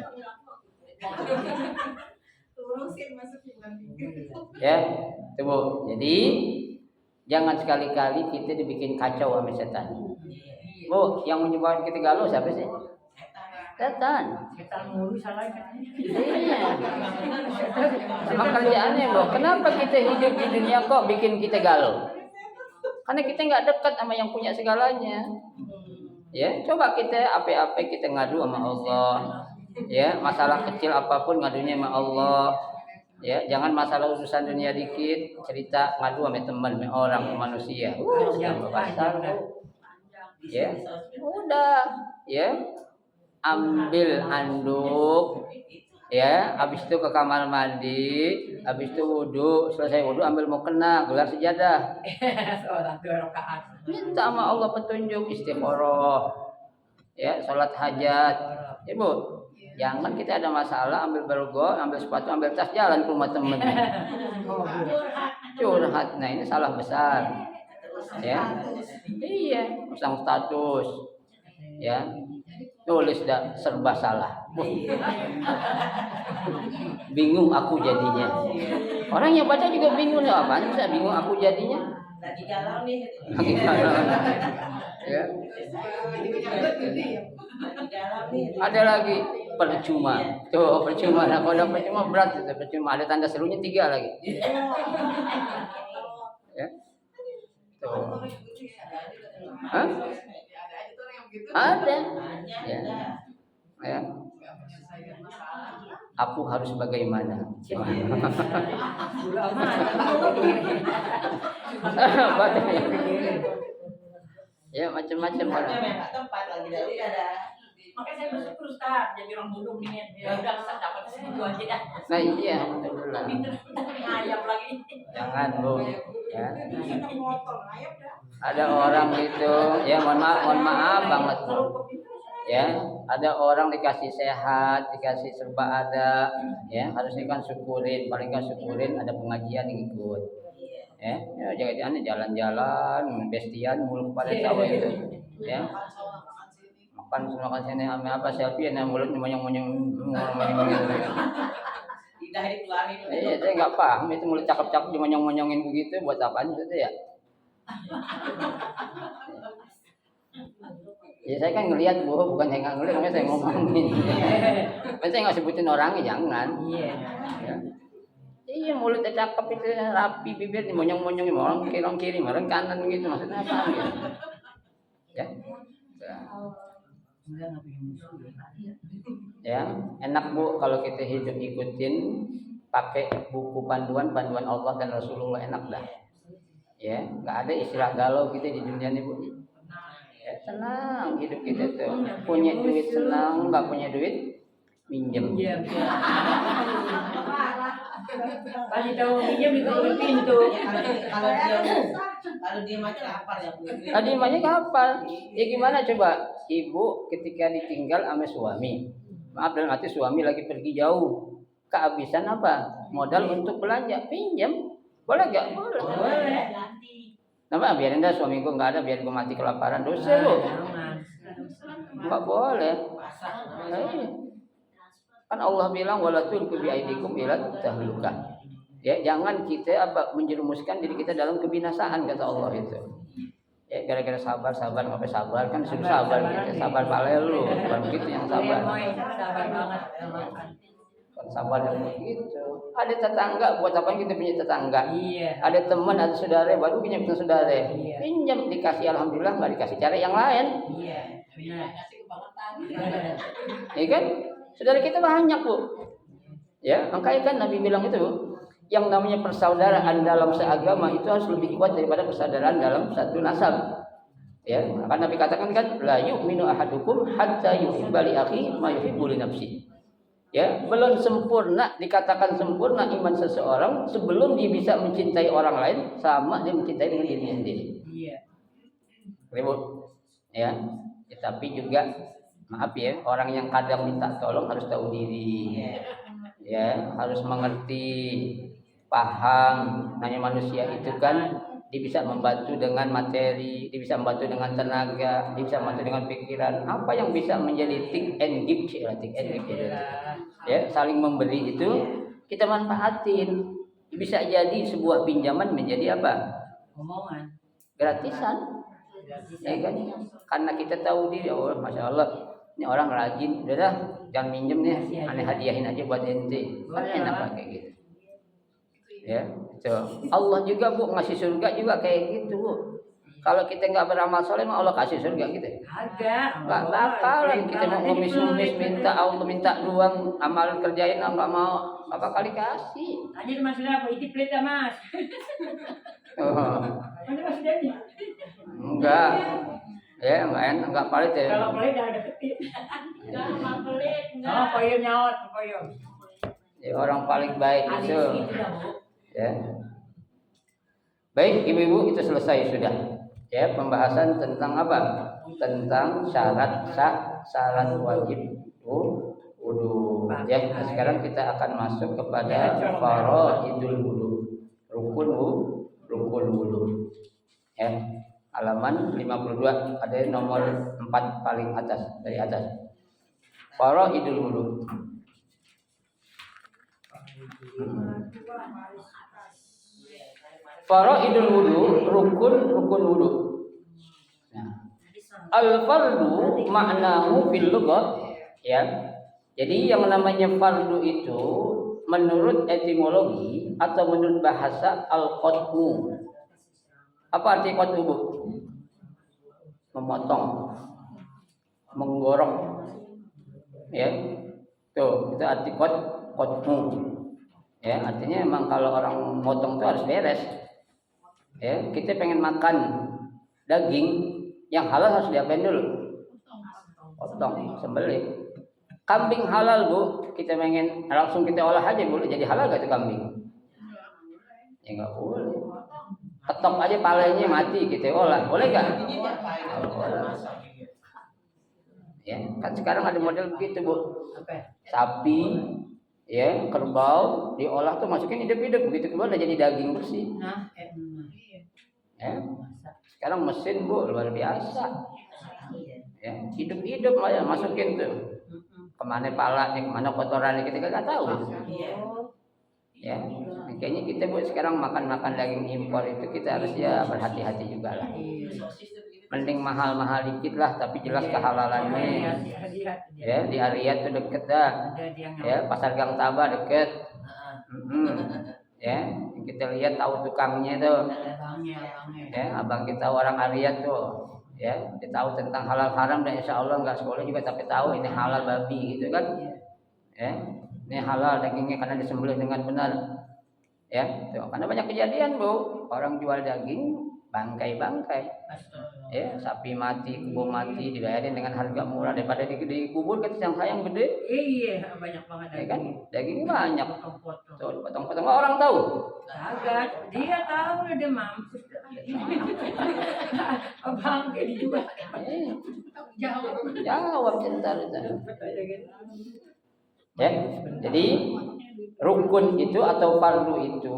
turusin masukin Ya, itu Bu. Jadi jangan sekali-kali kita dibikin kacau sama setan. Bu, yang menyebabkan kita galau siapa sih? Setan. Setan mulu salahnya. Iya. Emang kerjaannya Bu, kenapa kita hidup di dunia kok bikin kita galau? Karena kita nggak dekat sama yang punya segalanya. Ya, coba kita apa-apa kita ngadu sama Allah. Ya, masalah kecil apapun ngadunya sama Allah. Ya, jangan masalah urusan dunia dikit cerita ngadu sama teman, sama orang, sama manusia. Ya, udah. Ya, ambil handuk. Ya, habis itu ke kamar mandi, habis itu wudhu, selesai wudhu ambil mau kena gelar sejadah. Sholat 2 rakaat. Minta sama Allah petunjuk, istikharah. ya sholat hajat, ibu. Jangan kita ada masalah ambil bergo, ambil sepatu, ambil tas jalan ke rumah temen. Curhat, nah ini salah besar. Ya, iya, pasang status, ya, tulis dah serba salah. Bingung aku jadinya. Orang yang baca juga bingung ya, apaan bisa bingung aku jadinya. Lagi galau nih. Ya. Galau nih. Ada lagi percuma. Tuh percuma. Nah, kalau percuma berat itu percuma. Ada tanda serunya 3 lagi. Ya. Tuh. Hah? Ada. Ya. Ya. Aku harus bagaimana? Ya macam-macam orang. Tempat lagi ada. Makanya saya bersyukur Ustaz, jadi orang bodoh nih. Ya udah Ustaz dapat segitu aja dah. Nah iya, alhamdulillah. Ayam lagi. Jangan Bu. Ya. Ada orang itu, ya mohon maaf banget Bu. Ya, ada orang dikasih sehat, dikasih serba ada, ya harusnya kan syukurin, paling kan syukurin ada pengajian yang ikut. Ya jangan jalan-jalan, bestian mulut pada sawah itu, ya. Makan sini apa selfie, nah mulutnya monyong-monyong. Tidak dikeluarin. Saya nggak paham itu mulut cakep-cakep dimonyong-monyongin begitu buat apaan itu ya? Ya saya kan ngelihat Bu, bukan saya nggak ngelihat, makanya saya ngomongin. Saya nggak sebutin orangnya, jangan. Iya. Ya. Iya mulutnya cakep itu rapi, bibir monyong-monyongin orang kiri, orang kanan gitu, maksudnya apa gitu? Ya. Ya, enak Bu kalau kita hidup ikutin pakai buku panduan Allah dan Rasulullah, enak dah. Ya, nggak ada istilah galau kita di dunia ini Bu. Ya, senang hidup kita tuh. Punya duit senang, nggak punya duit minjem. Kasih tahu minjem di pintu. Kalau dia macam lapar ya Bu. Tadi banyak kapal. Ya gimana coba? Ibu ketika ditinggal sama suami. Maaf dalam arti suami lagi pergi jauh. Kehabisan apa? Modal untuk belanja, pinjam. Boleh enggak? Boleh. Nama biarin dah suamiku enggak ada, biar gue mati kelaparan, dosa Bu. Enggak boleh. Kan Allah bilang wala tulqu bi aidikum ila tahlukah. Ya, jangan kita menjerumuskan diri kita dalam kebinasaan, kata Allah itu. Ya, gara-gara sabar ngapain sabar, kan sudah sabar kita, sabar palel lu, bukan begitu yang sabar. Sabar banget. Kan sabar yang begitu. Ada tetangga, buat apa kita punya tetangga? Iya. Ada teman, ada saudara, baru punya saudara. Iya. Pinjam dikasih, alhamdulillah, nggak dikasih cara yang lain. Iya. Benar. Ya kan? Saudara kita banyak Bu. Ya, makanya kan Nabi bilang itu Bu, yang namanya persaudaraan dalam seagama itu harus lebih kuat daripada persaudaraan dalam satu nasab. Ya, karena Nabi katakan kan la yu'minu ahadukum hatta yuhibba li akhi ma yuhibbu li nafsihi. Ya, belum sempurna, dikatakan sempurna iman seseorang sebelum dia bisa mencintai orang lain sama dia mencintai dirinya sendiri. Iya. Ribut. Ya, tapi juga maaf ya, orang yang kadang minta tolong harus tahu diri. Ya, harus mengerti, paham. Namanya manusia itu kan dia bisa membantu dengan materi, dia bisa membantu dengan tenaga, dia bisa membantu dengan pikiran. Apa yang bisa menjadi take and give, ya, saling memberi itu kita manfaatin. Bisa jadi sebuah pinjaman menjadi apa? Omongan. Gratisan. Ya kan? Karena kita tahu diri, oh masya Allah, ini orang rajin, udah dah, jangan minjem nih, aneh hadiahin aja buat ente. Kan enak lah kayak gitu. Ya, so, Allah juga Bu ngasih surga juga kayak gitu Bu. Kalau kita nggak beramal soleh, Allah kasih surga gitu. Agak. Nggak bakalan kita mau ngemis-ngemis minta Allah minta doang, amal kerjain nggak mau, apa kali kasih. Tanya Mas berapa? Itu pelit ya Mas. Oh, Mana Mas Dani? enggak. Ya, enggak palit ya. Kalau pelit dah ada ketit. Jangan pelit. Oh, koyo nyawat, koyo. Ya, orang paling baik itu. Gitu dah, Bu. Ya. Baik, Ibu-ibu itu selesai sudah. Ya, pembahasan tentang apa? Tentang syarat sah, syarat wajib wudu. Ya, nah sekarang kita akan masuk kepada faraidul wudu. Rukun wudu. Ya, halaman 52 ada nomor 4 paling atas dari atas. Faraidul wudu. Faraidul wudu, rukun wudu. Nah, al-fardu maknahu fil lughah, ya. Jadi yang namanya fardu itu menurut etimologi atau menurut bahasa al-qat'u. Apa arti qat'u, Bu? Memotong, menggorok. Ya. Tuh, itu arti qat'u. Ya, artinya memang kalau orang motong itu harus beres. Ya, kita pengen makan daging yang halal harus diapain dulu? Potong, sembelih. Kambing halal, Bu, kita pengen langsung kita olah aja boleh, jadi halal gak itu kambing? Ya nggak boleh. Ketok aja palanya mati kita olah, boleh gak? Ya, kan sekarang ada model begitu, Bu. Sapi, ya, kerbau diolah tuh masukin hidup-hidup, begitu keluar udah jadi daging bersih. Ya. Sekarang mesin, Bu, luar biasa. Ya, hidup-hidup lah ya, masukin tuh. Kemana palanya, kemana kotorannya kita nggak tahu. Ya, kayaknya kita, Bu, sekarang makan daging impor itu kita harus ya berhati-hati juga lah. Mending mahal-mahal dikit lah, tapi jelas kehalalannya. Ya, di Ariat tuh deket dah. Ya, Pasar Gang Taba deket. Ya, kita lihat tahu tukangnya tuh. Ya, abang kita orang Ariat tuh. Ya, dia tahu tentang halal haram dan insya Allah nggak sekolah juga tapi tahu ini halal babi gitu kan. Ya, ini halal dagingnya karena disembelih dengan benar. Ya, tuh. Karena banyak kejadian, Bu, orang jual daging bangkai. Ya, sapi mati, kebo mati dibayarin dengan harga murah daripada dikubur kan sayang gede. Iya, banyak banget ya kan? Dagingnya banyak. Potong-potong. Potong-potong orang tahu. Kagak, dia tahu dia mampus. Abang kayak dijual. Jawab sebentar. Ya, jadi rukun itu atau fardu itu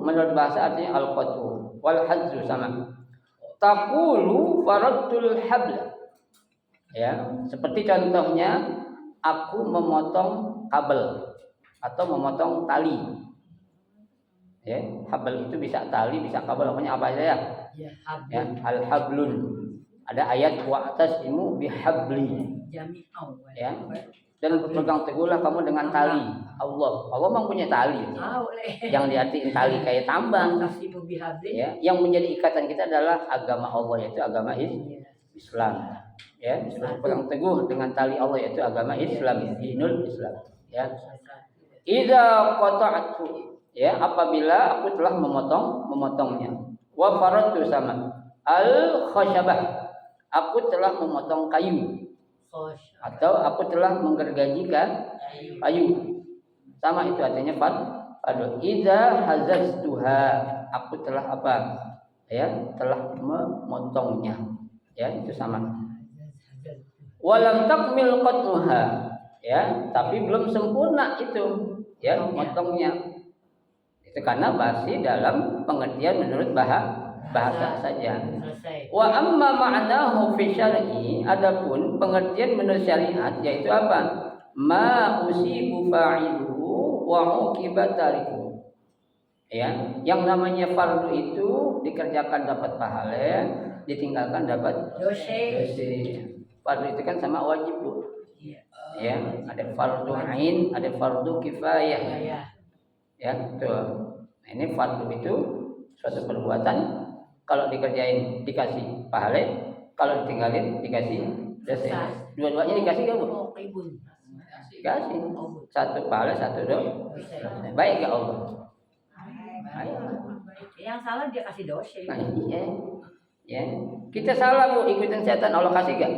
menurut bahasa artinya al-qat'u wal hadzu sama. Taqulu faradtul habl. Ya, seperti contohnya aku memotong kabel atau memotong tali. Ya, habl itu bisa tali, bisa kabel, pokoknya apa aja ya. Ya, al-hablun. Ada ayat wa'tasimu bihabli. Ya. Dan berpegang teguhlah kamu dengan tali Allah. Allah memang punya tali. Yang diartikan tali kayak tambang. Ya, yang menjadi ikatan kita adalah agama Allah, yaitu agama Islam. Ya, berpegang teguh dengan tali Allah, yaitu agama Islam, dinul Islam. Ya. Idza qata'tu, ya, apabila aku telah memotongnya. Wa faradtu sama al khashabah, aku telah memotong kayu. Atau aku telah menggergaji kayu. Sama itu artinya fardu. Idza hazaztuha, aku telah apa? Ya, telah memotongnya. Ya, itu sama. Walam takmil qat'uha, ya, tapi belum sempurna itu, ya, motongnya. Itu karena masih dalam pengertian menurut bahasa saja. Wa amma ma'nahu fi syar'i, adapun pengertian menurut syariat yaitu apa? Ma usibu fa'iluhu wa uqiba tariku. Ya, yang namanya fardu itu dikerjakan dapat pahala, ditinggalkan dapat dosa. Fardu itu kan sama wajib, Bu. Ya, ada fardu ain, ada fardu kifayah. Ya, tuh. Nah, ini fardu itu suatu perbuatan, kalau dikerjain dikasih pahala, kalau ditinggalin dikasih dosa. Dua-duanya dikasih enggak, Bu? Dikasih. Satu pahala, satu dosa. Baik enggak Allah? Yang salah dia kasih dosa. Nah, iya. Ya. Kita salah, Bu, ikutin setan, Allah kasih enggak?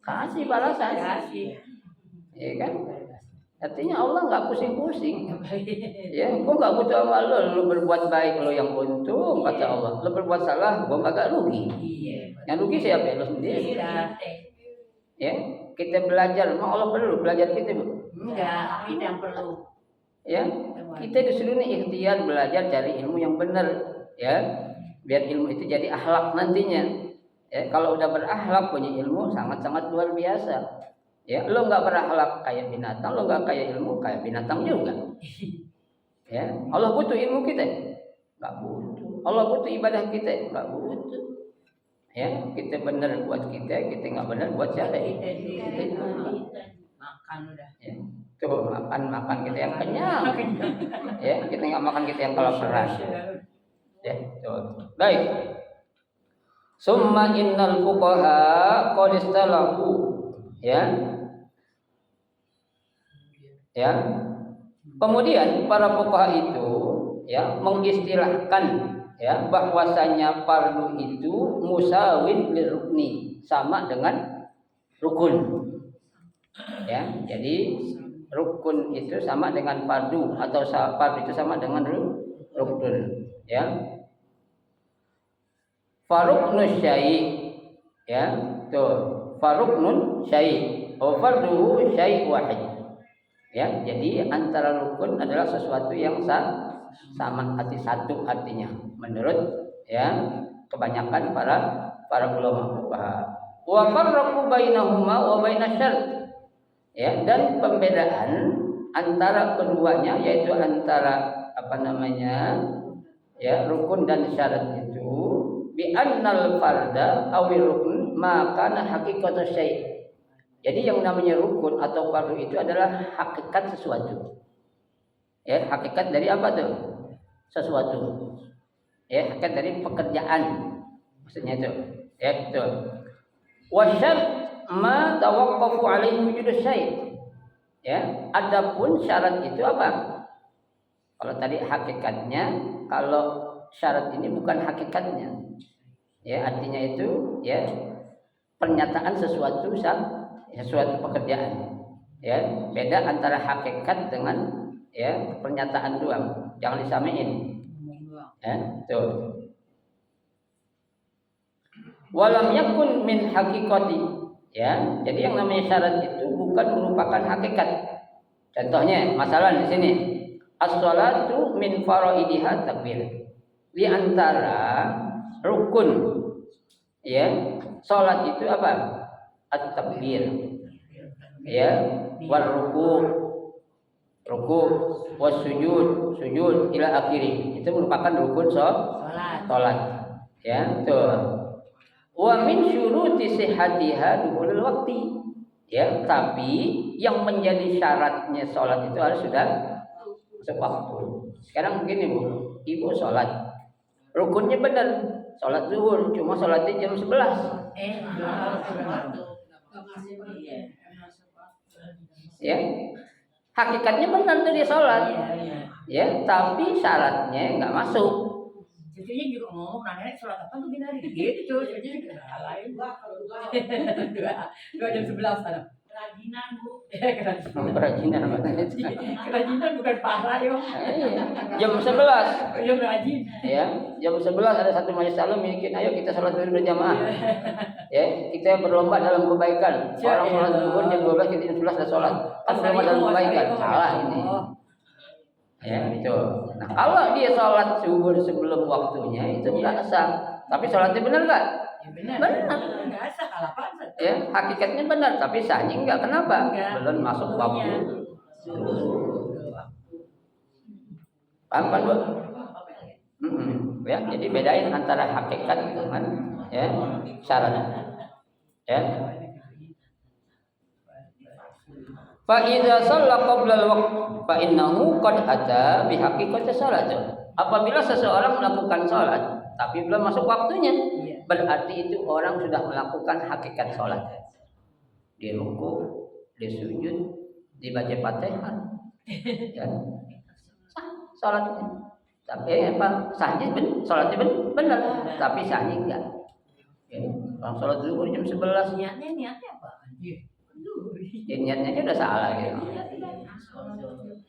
Kasih balasan. Kasih. Ya kan? Artinya Allah nggak pusing-pusing. Ya, gua nggak butuh sama lu berbuat baik lo yang untung kata Allah. Lu berbuat salah, gua kagak rugi. Yang rugi siapa? Lu sendiri. Ya, kita belajar, memang Allah perlu belajar kita, Bu. Enggak, kita yang perlu. Ya, kita disuruh nih ikhtiar belajar cari ilmu yang benar, ya. Biar ilmu itu jadi akhlak nantinya. Ya, kalau udah berakhlak punya ilmu sangat-sangat luar biasa. Ya, lo nggak berakhlak kayak binatang, lo nggak kayak ilmu kayak binatang juga. Ya, Allah butuh ilmu kita, nggak butuh. Allah butuh ibadah kita, nggak butuh. Ya, kita benar buat kita nggak benar buat siapa? Makan udah. Ya, tuh makan kita yang kenyang. Ya, kita nggak makan kita yang kelaparan. Ya, tuh. Baik. Summa innal fuqaha qad istalahu. Ya. Kemudian para fuqaha itu ya mengistilahkan ya bahwasanya fardu itu musawin lirukni, sama dengan rukun. Ya, jadi rukun itu sama dengan fardu atau fardu itu sama dengan rukun, ya. Faruknus syai, ya, tuh. Faruknun syai, farduhu syai wahid. Ya, jadi antara rukun adalah sesuatu yang sama, arti satu artinya menurut ya kebanyakan para ulama fuqaha. Wa farraqu bainahuma wa bainasyarat. Ya, dan pembedaan antara keduanya yaitu antara ya rukun dan syarat itu bi annal farda aw rukun ma kana haqiqatu syai'. Jadi yang namanya rukun atau fardu itu adalah hakikat sesuatu. Ya, hakikat dari apa tuh? Sesuatu. Ya, hakikat dari pekerjaan. Maksudnya itu. Ya, itu. Wa syart ma tawaqqafu alaihi wujudus syai'. Ya, adapun syarat itu apa? Kalau tadi hakikatnya, kalau syarat ini bukan hakikatnya. Ya, artinya itu ya pernyataan sesuatu pekerjaan. Ya, beda antara hakikat dengan ya pernyataan doang. Jangan disamain. Ya, tuh. Walam yakun min haqiqati. Ya, jadi yang namanya syarat itu bukan merupakan hakikat. Contohnya, masalah di sini. As-shalatu min faraidiha takbir. Di antara rukun ya, salat itu apa? At-takbir. Ya, wal ruku, was sujud ila akhiri. Itu merupakan rukun salat. Ya, tuh. Wa min syuruti sihhatiha dukhulul waqti. Ya, tapi yang menjadi syaratnya salat itu harus sudah masuk waktu. Sekarang begini, Bu. Ibu salat. Rukunnya benar. Salat zuhur, cuma salatnya jam 11. Ya. Hakikatnya benar tuh dia salat. Ya, tapi syaratnya enggak masuk. Cucunya juga ngomong, nenek sholat apa tuh gini hari gitu, cucunya lain. 2 jam 11 sana. Kerajinan, Bu. Kerajinan apa? Kerajinan bukan parah yo. Jam 11. Jam rajin. Ya, jam 11 ada satu majelis taklim bikin, ayo kita sholat dulu berjamaah. Ya, kita berlomba dalam kebaikan. Orang sholat zuhur jam 12, kita jam 11 sudah sholat. Kan berlomba dalam kebaikan. Salah ini. Ya, itu. Nah, kalau dia sholat zuhur sebelum waktunya itu enggak sah. Tapi sholatnya benar enggak? Ya benar. Enggak sah kalapan. Ya, hakikatnya benar, tapi sahnya enggak. Kenapa? Belum masuk waktu. Paham kan, Bu? Ya, jadi bedain antara hakikat dengan ya syarat. Ya. Fa idza shalla qabla al-waqt fa innahu qad ata bi haqiqati shalat. Apabila seseorang melakukan salat tapi belum masuk waktunya, berarti itu orang sudah melakukan hakikat salat. Di ruku, di sujud, dibaca Fatihah. Ya. Salatnya. Tapi apa? Sahnya salatnya benar, tapi sahnya enggak. Ya. Orang salat zuhur jam 11 Niatnya apa? ya, niatnya aja udah salah gitu.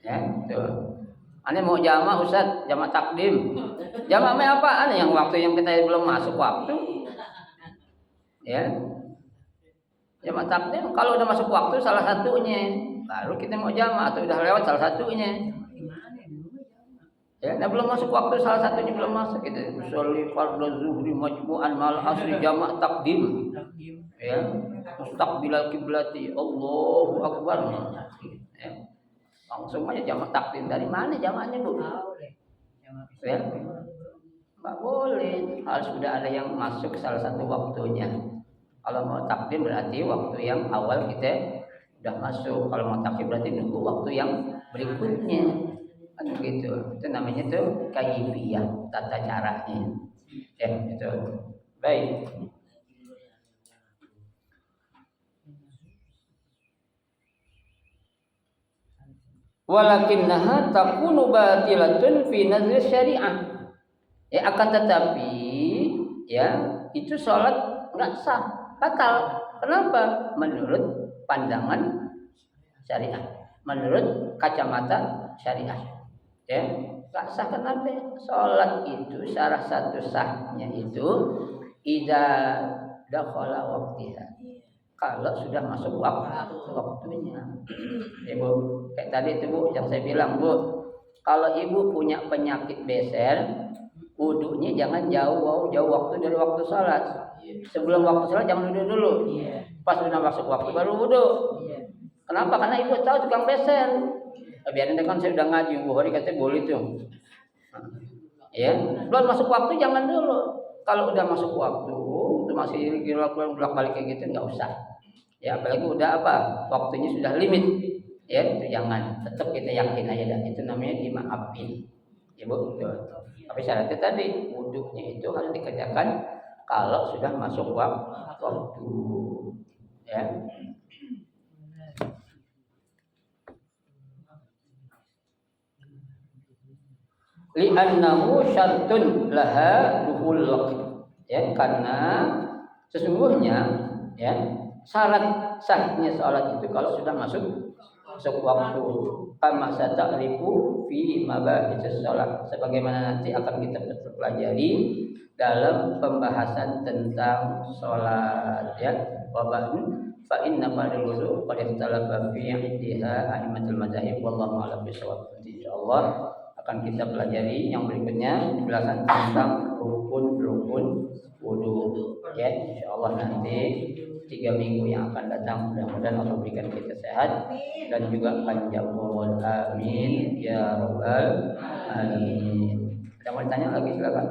Ya, tuh. Ane mau jamak Ustaz, jamak takdim. Jamak apa? Ane yang waktu yang kita belum masuk waktu. Ya. Jamak takdim kalau udah masuk waktu salah satunya, baru kita mau jamak atau udah lewat salah satunya. Ya, nah belum masuk waktu salah satunya belum masuk gitu. Sholli fardhu zuhri majmu'an mal asri jamak takdim. Ya. Mustaqbilal kiblati Allahu akbar. Ya. Langsung aja jamak takdim. Dari mana jamaknya, Bu? Ya. Enggak boleh. Harus sudah ada yang masuk salah satu waktunya. Kalau mau takdim berarti waktu yang awal kita udah masuk. Kalau mau takdim berarti nunggu waktu yang berikutnya. Kan begitu. Itu namanya tuh kaifiyah, tata caranya. Ya, itu. Baik. Walakinnaha takunu batilatun fi nazri syariah. Ya, akan tetapi ya itu salat enggak sah, batal. Kenapa? Menurut pandangan syariah, menurut kacamata syariah. Ya, enggak sah. Kenapa? Salat itu salah satu sahnya itu idza dakhala waqtiha. Kalau sudah masuk waktunya. Ya, Bu. Kayak tadi itu, Bu, yang saya bilang, Bu. Kalau Ibu punya penyakit beser, wudunya jangan jauh waktu dari waktu salat. Sebelum waktu salat jangan wudu dulu. Pas sudah masuk waktu baru wudu. Kenapa? Karena Ibu tahu tukang beser. Biarin kan saya udah ngaji, Bu hari katanya boleh tuh. Ya, belum masuk waktu jangan dulu. Kalau udah masuk waktu, itu masih bolak-balik kayak gitu nggak usah. Ya, apalagi udah apa? Waktunya sudah limit. Ya, itu jangan. Tetap kita yakin aja dan itu namanya dimaafin. Ya, Bu. Tapi syaratnya tadi wudhunya itu harus dikerjakan kalau sudah masuk waktu. Ya. Li'annahu syartun laha dukhul waqt. Ya, karena sesungguhnya ya syarat sahnya salat itu kalau sudah masuk waktu. Kama sata'rifu fi mabahis salat. Sebagaimana nanti akan kita pelajari dalam pembahasan tentang salat ya. Wa ba'du fa inna fardhu wudu qad ikhtalafa fi iddiha a'immatul madzhab wallahu a'lam bishawab. Insyaallah akan kita pelajari yang berikutnya penjelasan tentang rukun-rukun wudu ya, insyaallah nanti 3 minggu yang akan datang mudah-mudahan Allah berikan kita sehat dan juga panjang umur, amin ya rabbal alamin. Ada mau ditanya lagi silakan.